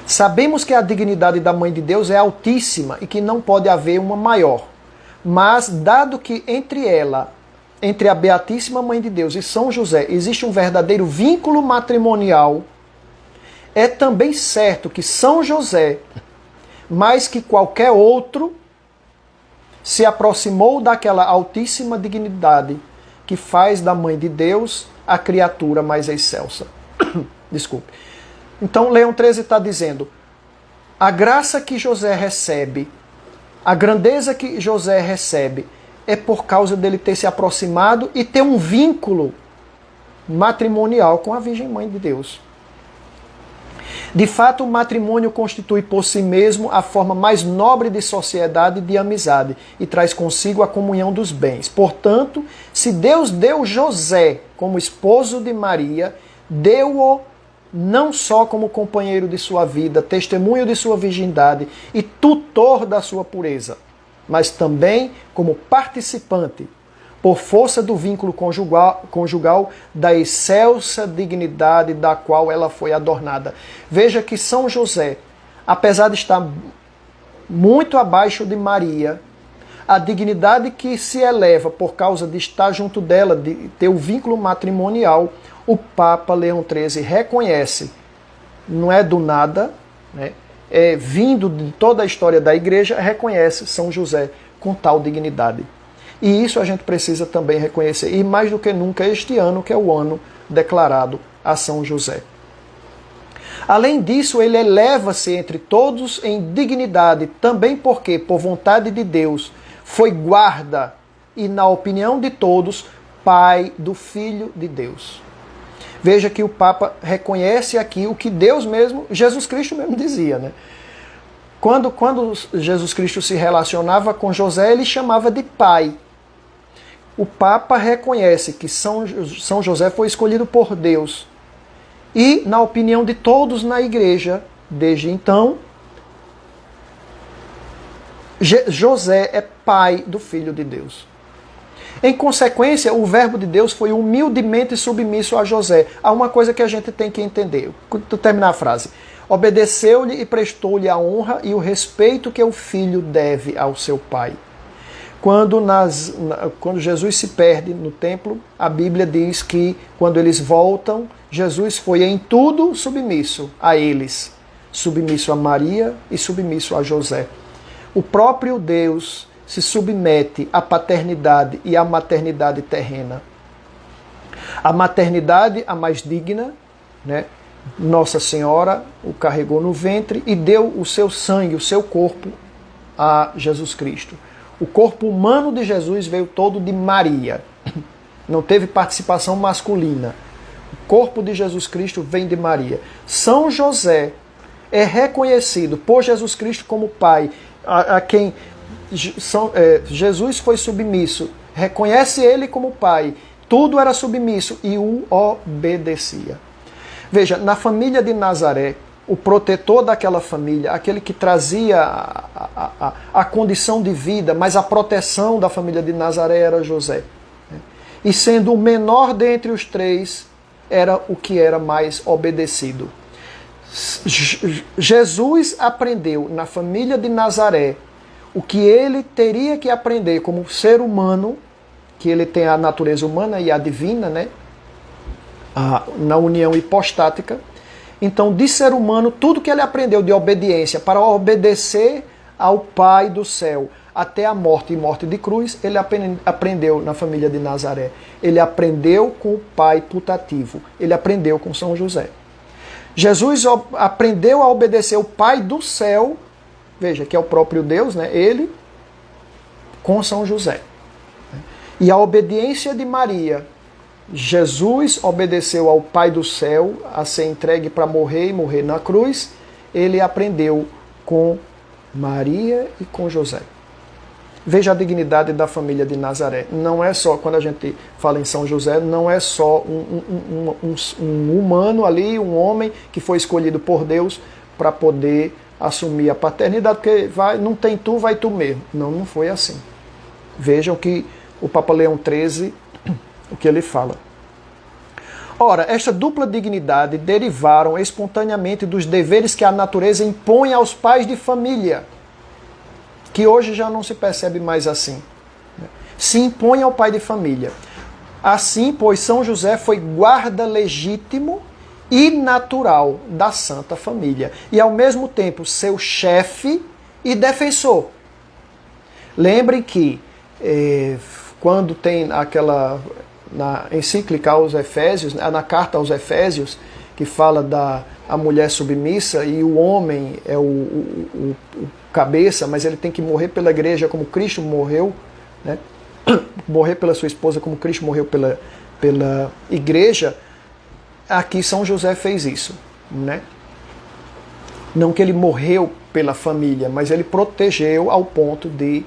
Sabemos que a dignidade da Mãe de Deus é altíssima e que não pode haver uma maior. Mas, dado que entre a Beatíssima Mãe de Deus e São José, existe um verdadeiro vínculo matrimonial, é também certo que São José, mais que qualquer outro, se aproximou daquela altíssima dignidade que faz da Mãe de Deus a criatura mais excelsa. Desculpe. Então, Leão 13 está dizendo, a graça que José recebe, a grandeza que José recebe, é por causa dele ter se aproximado e ter um vínculo matrimonial com a Virgem Mãe de Deus. De fato, o matrimônio constitui por si mesmo a forma mais nobre de sociedade e de amizade e traz consigo a comunhão dos bens. Portanto, se Deus deu José como esposo de Maria, deu-o não só como companheiro de sua vida, testemunho de sua virgindade e tutor da sua pureza, mas também como participante, por força do vínculo conjugal da excelsa dignidade da qual ela foi adornada. Veja que São José, apesar de estar muito abaixo de Maria, a dignidade que se eleva por causa de estar junto dela, de ter o vínculo matrimonial, o Papa Leão XIII reconhece. Não é do nada, né? É vindo de toda a história da Igreja, reconhece São José com tal dignidade. E isso a gente precisa também reconhecer. E mais do que nunca este ano, que é o ano declarado a São José. Além disso, ele eleva-se entre todos em dignidade, também porque, por vontade de Deus, foi guarda e, na opinião de todos, pai do Filho de Deus. Veja que o Papa reconhece aqui o que Deus mesmo, Jesus Cristo mesmo dizia, né? Quando Jesus Cristo se relacionava com José, ele chamava de pai. O Papa reconhece que São José foi escolhido por Deus. E, na opinião de todos na Igreja, desde então, José é pai do Filho de Deus. Em consequência, o Verbo de Deus foi humildemente submisso a José. Há uma coisa que a gente tem que entender. Vou terminar a frase. Obedeceu-lhe e prestou-lhe a honra e o respeito que o filho deve ao seu pai. Quando Jesus se perde no templo, a Bíblia diz que quando eles voltam, Jesus foi em tudo submisso a eles, submisso a Maria e submisso a José. O próprio Deus se submete à paternidade e à maternidade terrena. A maternidade, a mais digna, né? Nossa Senhora o carregou no ventre e deu o seu sangue, o seu corpo a Jesus Cristo. O corpo humano de Jesus veio todo de Maria. Não teve participação masculina. O corpo de Jesus Cristo vem de Maria. São José é reconhecido por Jesus Cristo como pai, a quem Jesus foi submisso. Reconhece ele como pai. Tudo era submisso e o obedecia. Veja, na família de Nazaré, o protetor daquela família, aquele que trazia a condição de vida, mas a proteção da família de Nazaré era José. E sendo o menor dentre os três, era o que era mais obedecido. Jesus aprendeu na família de Nazaré o que ele teria que aprender como ser humano, que ele tem a natureza humana e a divina, né? Na união hipostática. Então, de ser humano, tudo que ele aprendeu de obediência para obedecer ao Pai do céu até a morte e morte de cruz, ele aprendeu na família de Nazaré. Ele aprendeu com o Pai putativo. Ele aprendeu com São José. Jesus aprendeu a obedecer o Pai do céu, veja, que é o próprio Deus, né? Ele, com São José. E a obediência de Maria, Jesus obedeceu ao Pai do céu a ser entregue para morrer e morrer na cruz. Ele aprendeu com Maria e com José. Veja a dignidade da família de Nazaré. Não é só, quando a gente fala em São José, não é só um humano ali, um homem que foi escolhido por Deus para poder assumir a paternidade, porque não tem tu, vai tu mesmo. Não, não foi assim. Vejam que o Papa Leão XIII, o que ele fala. Ora, esta dupla dignidade derivaram espontaneamente dos deveres que a natureza impõe aos pais de família, que hoje já não se percebe mais assim. Se impõe ao pai de família. Assim, pois, São José foi guarda legítimo e natural da Santa Família, e ao mesmo tempo seu chefe e defensor. Lembrem que quando tem aquela, na encíclica aos Efésios, na carta aos Efésios, que fala da a mulher submissa e o homem é o cabeça, mas ele tem que morrer pela igreja como Cristo morreu, né? Morrer pela sua esposa como Cristo morreu pela igreja. Aqui São José fez isso, né? Não que ele morreu pela família, mas ele protegeu ao ponto de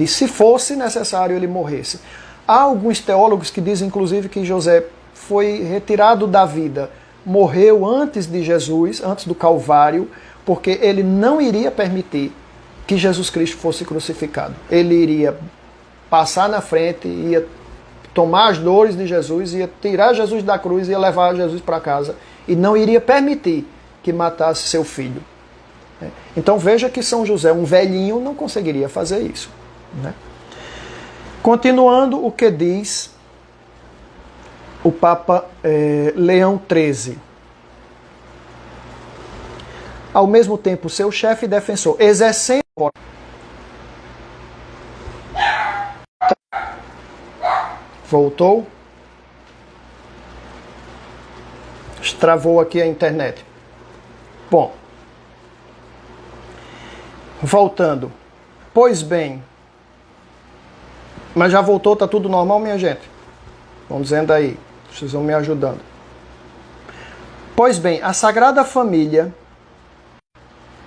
se fosse necessário ele morresse. Há alguns teólogos que dizem inclusive que José foi retirado da vida, morreu antes de Jesus, antes do Calvário, porque ele não iria permitir que Jesus Cristo fosse crucificado. Ele iria passar na frente, ia tomar as dores de Jesus, ia tirar Jesus da cruz, ia levar Jesus para casa e não iria permitir que matasse seu filho. Então veja que São José, um velhinho, não conseguiria fazer isso, né? Continuando o que diz o Papa Leão XIII. Ao mesmo tempo, seu chefe e defensor, exercendo... Voltou? Travou aqui a internet. Bom, voltando. Pois bem, mas já voltou, tá tudo normal, minha gente? Vão dizendo aí, vocês vão me ajudando. Pois bem, a Sagrada Família,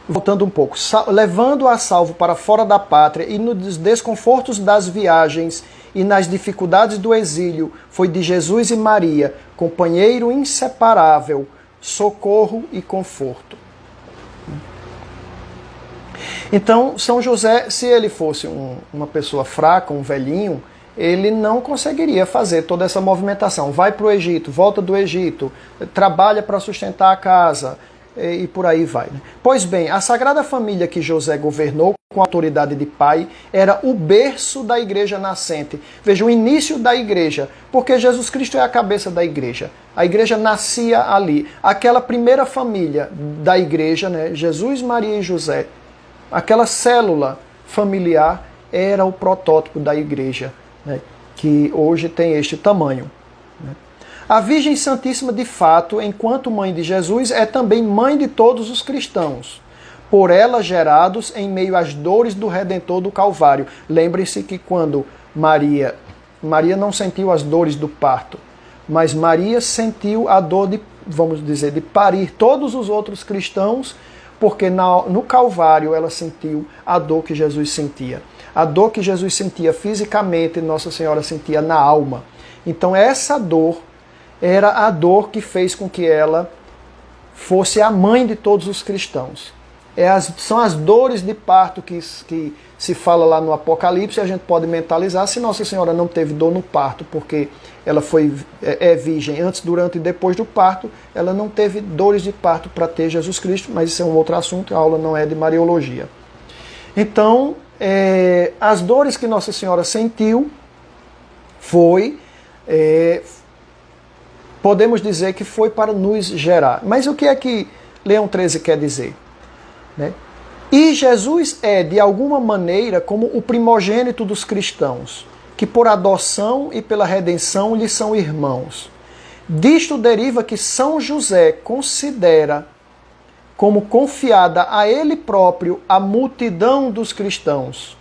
voltando um pouco, levando a salvo para fora da pátria e nos desconfortos das viagens e nas dificuldades do exílio, foi de Jesus e Maria, companheiro inseparável, socorro e conforto. Então, São José, se ele fosse uma pessoa fraca, um velhinho, ele não conseguiria fazer toda essa movimentação. Vai para o Egito, volta do Egito, trabalha para sustentar a casa, e por aí vai. Né? Pois bem, a Sagrada Família que José governou com autoridade de pai era o berço da igreja nascente. Veja, o início da igreja, porque Jesus Cristo é a cabeça da igreja. A igreja nascia ali. Aquela primeira família da igreja, né? Jesus, Maria e José, aquela célula familiar era o protótipo da igreja, né? Que hoje tem este tamanho. Né? A Virgem Santíssima, de fato, enquanto mãe de Jesus, é também mãe de todos os cristãos, por ela gerados em meio às dores do Redentor do Calvário. Lembre-se que quando Maria não sentiu as dores do parto, mas Maria sentiu a dor de, vamos dizer, de parir todos os outros cristãos, porque no Calvário ela sentiu a dor que Jesus sentia. A dor que Jesus sentia fisicamente, Nossa Senhora sentia na alma. Então essa dor era a dor que fez com que ela fosse a mãe de todos os cristãos. São as dores de parto que se fala lá no Apocalipse, a gente pode mentalizar se Nossa Senhora não teve dor no parto, porque ela é virgem antes, durante e depois do parto, ela não teve dores de parto para ter Jesus Cristo, mas isso é um outro assunto, a aula não é de Mariologia. Então, as dores que Nossa Senhora sentiu podemos dizer que foi para nos gerar. Mas o que é que Leão XIII quer dizer? Né? E Jesus é, de alguma maneira, como o primogênito dos cristãos, que por adoção e pela redenção lhe são irmãos. Disto deriva que São José considera como confiada a ele próprio a multidão dos cristãos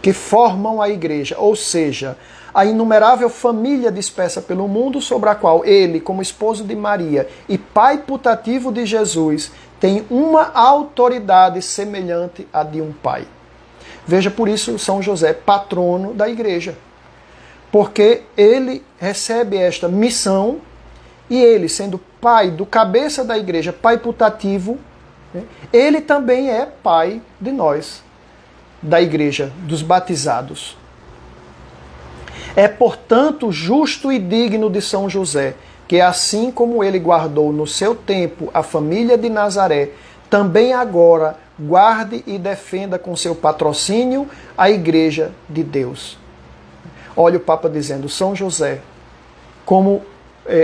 que formam a igreja, ou seja, a inumerável família dispersa pelo mundo, sobre a qual ele, como esposo de Maria e pai putativo de Jesus, tem uma autoridade semelhante à de um pai. Veja, por isso São José, patrono da igreja, porque ele recebe esta missão e ele, sendo pai do cabeça da igreja, pai putativo, né, ele também é pai de nós, da igreja, dos batizados. É, portanto, justo e digno de São José, que assim como ele guardou no seu tempo a família de Nazaré, também agora guarde e defenda com seu patrocínio a igreja de Deus. Olha o Papa dizendo, São José, como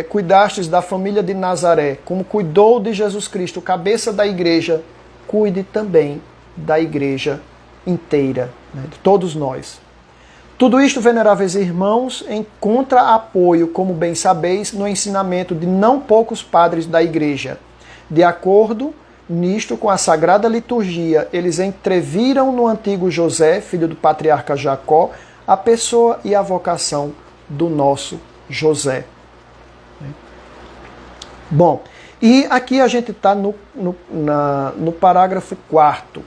cuidastes da família de Nazaré, como cuidou de Jesus Cristo, cabeça da igreja, cuide também da igreja inteira, né, de todos nós. Tudo isto, veneráveis irmãos, encontra apoio, como bem sabeis, no ensinamento de não poucos padres da igreja. De acordo nisto com a Sagrada Liturgia, eles entreviram no antigo José, filho do patriarca Jacó, a pessoa e a vocação do nosso José. Bom, e aqui a gente está no parágrafo 4º,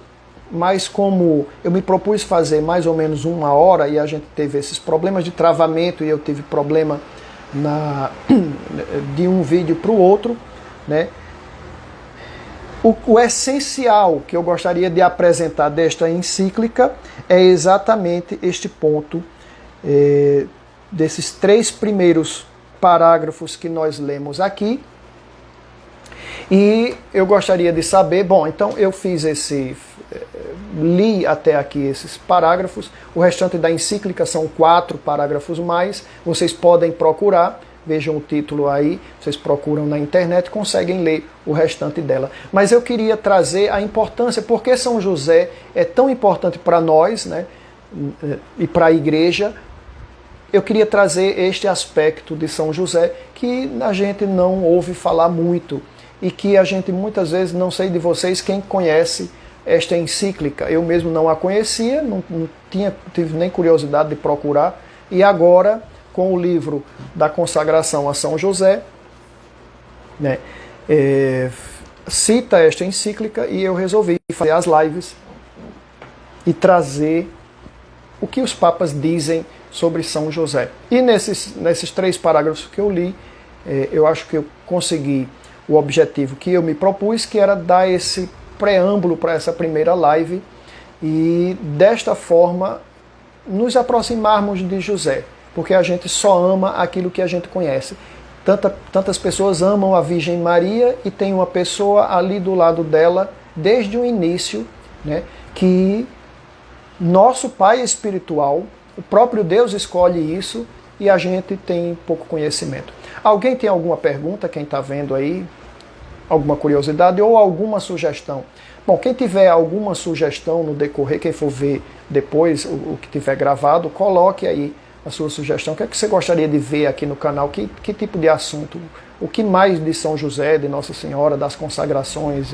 mas como eu me propus fazer mais ou menos 1 hora e a gente teve esses problemas de travamento e eu tive problema de um vídeo para o outro, né? O essencial que eu gostaria de apresentar desta encíclica é exatamente este ponto, desses 3 primeiros parágrafos que nós lemos aqui. E eu gostaria de saber, bom, então eu li até aqui esses parágrafos, o restante da encíclica são 4 parágrafos mais, vocês podem procurar, vejam o título aí, vocês procuram na internet, conseguem ler o restante dela. Mas eu queria trazer a importância, porque São José é tão importante para nós, né, e para a igreja. Eu queria trazer este aspecto de São José que a gente não ouve falar muito e que a gente muitas vezes, não sei de vocês, quem conhece esta encíclica, eu mesmo não a conhecia, não tive nem curiosidade de procurar, e agora, com o livro da consagração a São José, né, cita esta encíclica e eu resolvi fazer as lives e trazer o que os papas dizem sobre São José. E nesses 3 parágrafos que eu li, eu acho que eu consegui o objetivo que eu me propus, que era dar esse preâmbulo para essa primeira live e desta forma nos aproximarmos de José, porque a gente só ama aquilo que a gente conhece. Tantas pessoas amam a Virgem Maria e tem uma pessoa ali do lado dela desde o início, né, que nosso pai espiritual, o próprio Deus escolhe isso e a gente tem pouco conhecimento. Alguém tem alguma pergunta, quem está vendo aí? Alguma curiosidade ou alguma sugestão? Bom, quem tiver alguma sugestão no decorrer, quem for ver depois o que tiver gravado, coloque aí a sua sugestão. O que é que você gostaria de ver aqui no canal? Que tipo de assunto? O que mais de São José, de Nossa Senhora, das consagrações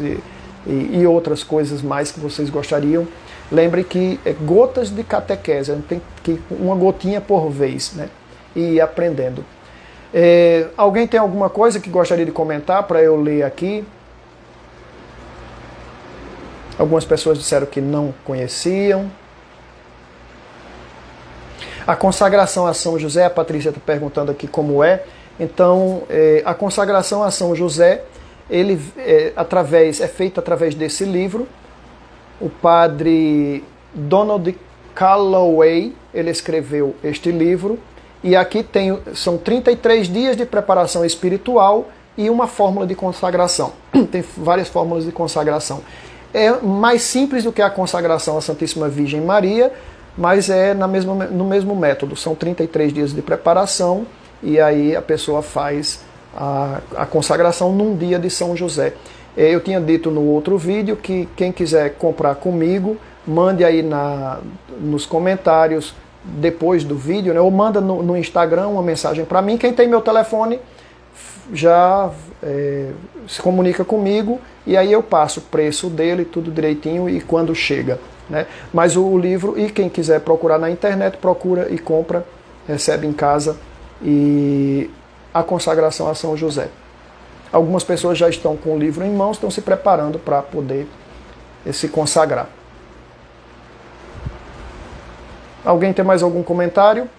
e outras coisas mais que vocês gostariam? Lembre que é gotas de catequese, a gente tem que uma gotinha por vez, né? E ir aprendendo. Alguém tem alguma coisa que gostaria de comentar para eu ler aqui? Algumas pessoas disseram que não conheciam. A consagração a São José, a Patrícia está perguntando aqui como é. Então, a consagração a São José, ele é feita através desse livro. O padre Donald Calloway, ele escreveu este livro. E aqui são 33 dias de preparação espiritual e uma fórmula de consagração. Tem várias fórmulas de consagração. É mais simples do que a consagração à Santíssima Virgem Maria, mas é no mesmo método. São 33 dias de preparação e aí a pessoa faz a consagração num dia de São José. Eu tinha dito no outro vídeo que quem quiser comprar comigo, mande aí nos comentários depois do vídeo, né, ou manda no Instagram uma mensagem para mim. Quem tem meu telefone já se comunica comigo e aí eu passo o preço dele, tudo direitinho e quando chega, né? Mas o livro, e quem quiser procurar na internet, procura e compra, recebe em casa, e a consagração a São José. Algumas pessoas já estão com o livro em mãos, estão se preparando para poder se consagrar. Alguém tem mais algum comentário?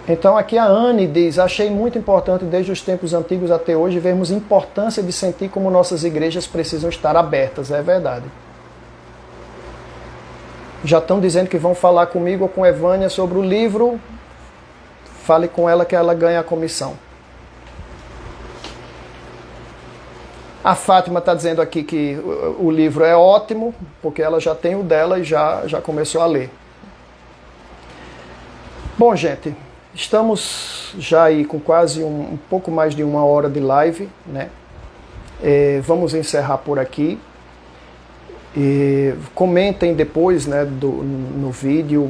Então aqui a Anne diz: achei muito importante desde os tempos antigos até hoje vermos a importância de sentir como nossas igrejas precisam estar abertas. É verdade. Já estão dizendo que vão falar comigo ou com Evânia sobre o livro. Fale com ela que ela ganha a comissão. A Fátima está dizendo aqui que o livro é ótimo, porque ela já tem o dela e já começou a ler. Bom, gente, estamos já aí com quase um pouco mais de 1 hora de live, né? Vamos encerrar por aqui. Comentem depois, né, no vídeo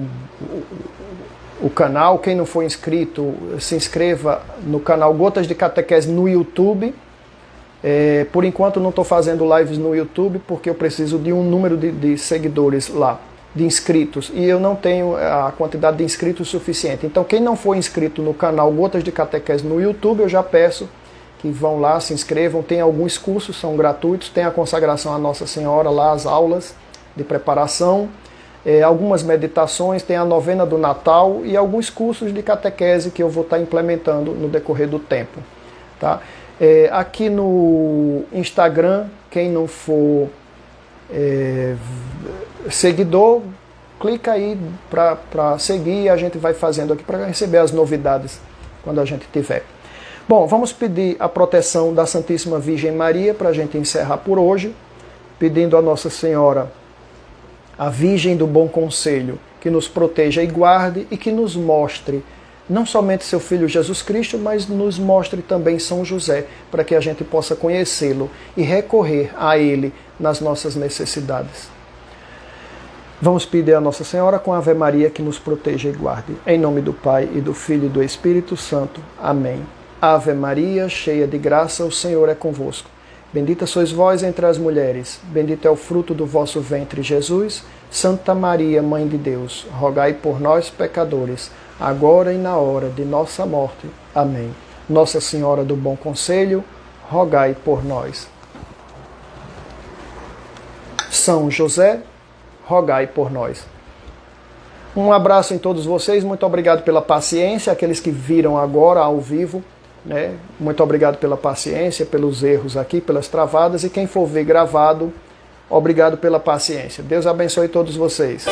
o canal. Quem não for inscrito, se inscreva no canal Gotas de Catequese no YouTube. Por enquanto não estou fazendo lives no YouTube porque eu preciso de um número de seguidores lá, de inscritos, e eu não tenho a quantidade de inscritos suficiente. Então quem não for inscrito no canal Gotas de Catequese no YouTube, eu já peço que vão lá, se inscrevam. Tem alguns cursos, são gratuitos, tem a consagração à Nossa Senhora lá, as aulas de preparação, algumas meditações, tem a novena do Natal e alguns cursos de catequese que eu vou estar implementando no decorrer do tempo, tá? Aqui no Instagram, quem não for seguidor, clica aí para seguir, e a gente vai fazendo aqui para receber as novidades quando a gente tiver. Bom, vamos pedir a proteção da Santíssima Virgem Maria para a gente encerrar por hoje, pedindo a Nossa Senhora, a Virgem do Bom Conselho, que nos proteja e guarde e que nos mostre não somente seu Filho Jesus Cristo, mas nos mostre também São José, para que a gente possa conhecê-lo e recorrer a ele nas nossas necessidades. Vamos pedir a Nossa Senhora com a Ave Maria que nos proteja e guarde. Em nome do Pai, e do Filho e do Espírito Santo. Amém. Ave Maria, cheia de graça, o Senhor é convosco. Bendita sois vós entre as mulheres, bendito é o fruto do vosso ventre, Jesus. Santa Maria, Mãe de Deus, rogai por nós, pecadores, agora e na hora de nossa morte. Amém. Nossa Senhora do Bom Conselho, rogai por nós. São José, rogai por nós. Um abraço em todos vocês, muito obrigado pela paciência, aqueles que viram agora ao vivo, né? Muito obrigado pela paciência, pelos erros aqui, pelas travadas, e quem for ver gravado, obrigado pela paciência. Deus abençoe todos vocês.